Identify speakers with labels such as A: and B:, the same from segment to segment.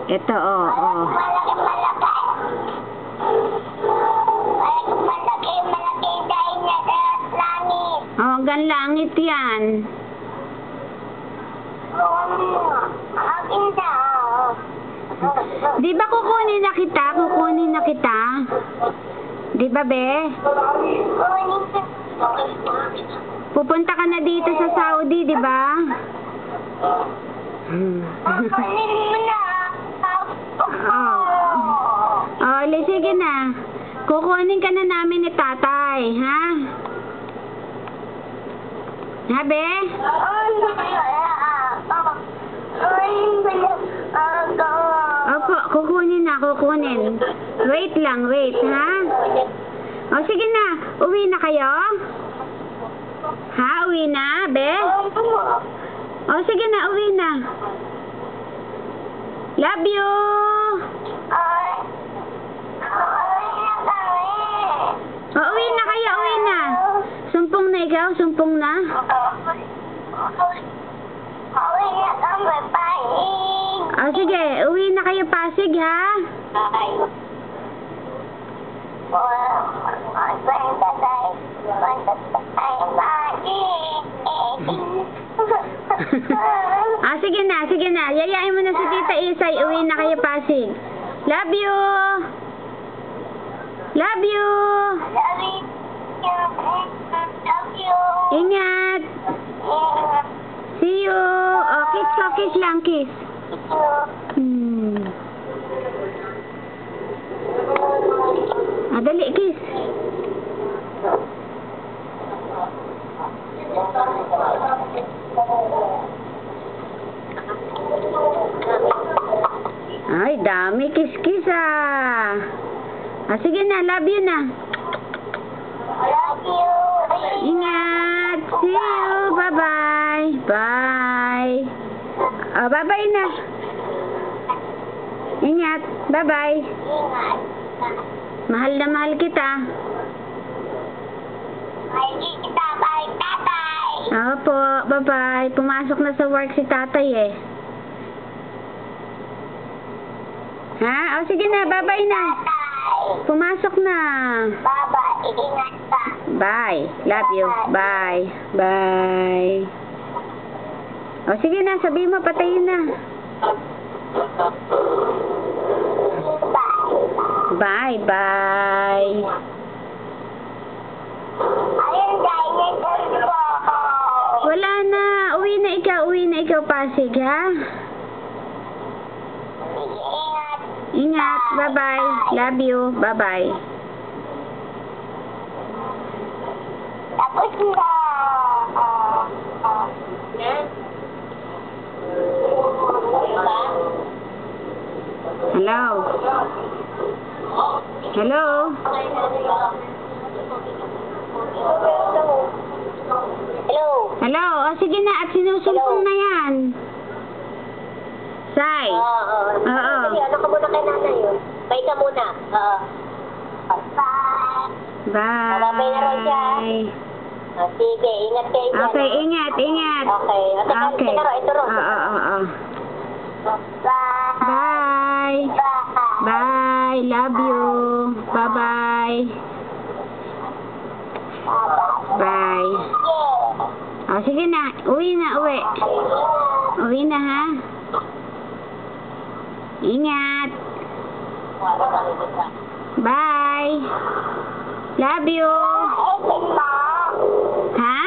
A: Ito, oh. Oh, hanggang langit yan. Di ba kukunin na kita? Kukunin na kita? Di ba, be? Pupunta ka na dito sa Saudi, di ba? Oh, sige na. Kukunin ka na namin ni tatay, ha? Ha, be? Opo, kukunin na, kukunin. Wait lang, wait, ha? O, sige na. Uwi na kayo? Ha, uwi na, be? O, sige na, uwi na. Love you! O, uwi na kayo, uwi na. Sumpong na ikaw, sumpong na. O, sige, uwi na kayo Pasig, ha? Sige na, sige na. Yayain mo na si Tita Isay. Uwi na kayo Pasig. Love you! Love you! Ingat! See you! Oh, kiss lang, kiss. Dali, kiss. Ay, dami kiss-kiss sige na, love you na.
B: Love you.
A: Ingat. See you. Bye-bye. Bye. Bye-bye na. Ingat. Bye-bye.
B: Ingat.
A: Mahal na mahal kita.
B: Mahal kita, bye, tatay.
A: Opo, bye-bye. Pumasok na sa work si tatay eh. Ha? Sige na, bye-bye na. Pumasok na.
B: Bye-bye, ingat ka.
A: Bye. Love you. Bye. Bye. Sige na, sabihin mo, patayin na.
B: Bye.
A: Bye.
B: Ayun, dinosaur po.
A: Wala na. Uwi na ikaw, Pasig, ha?
B: Ingat.
A: Ingat. Bye-bye. Love you. Bye-bye.
B: Tapos na.
A: Hello? Hello?
B: Hello.
A: Hello? Sige na, at sinusumpong na yan. Sai. Oo.
B: Ano ka muna kay nanay yun? Bye ka muna. Bye.
A: Bye.
B: Bye na rin siya. Sige, ingat kayo dyan.
A: Okay, ingat.
B: Okay.
A: Okay.
B: Ito ro.
A: Oo.
B: Bye.
A: Bye.
B: Bye.
A: Bye. Love you. Bye-bye. Bye. Sige na. Uwi. Uwi na, ha? Ingat. Bye. Love you. Ha?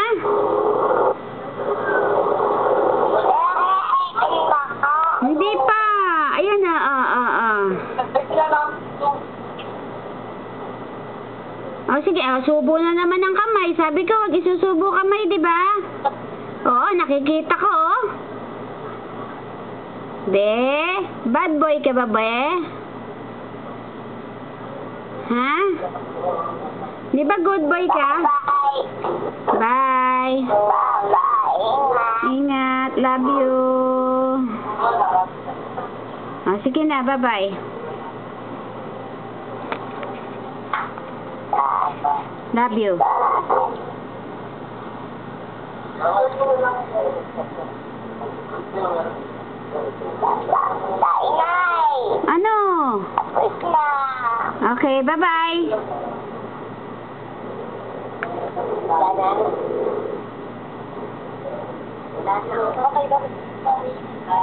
A: Hindi pa. Ayan na. Sige. Subo na naman ang kamay. Sabi ko, wag isusubo kamay, di ba? Oo, nakikita ko, oh. Be? Bad boy ka ba, be? Ha? Di ba good boy ka? Bye. Ingat. Love you. Sige na. Bye-bye. Love you.
B: Inay.
A: Okay, bye-bye.
B: Wala na. Wala na. Okay ba?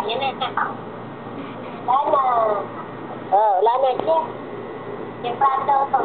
B: Yan na. Wala na. Oh, wala na siya. Yung plato to.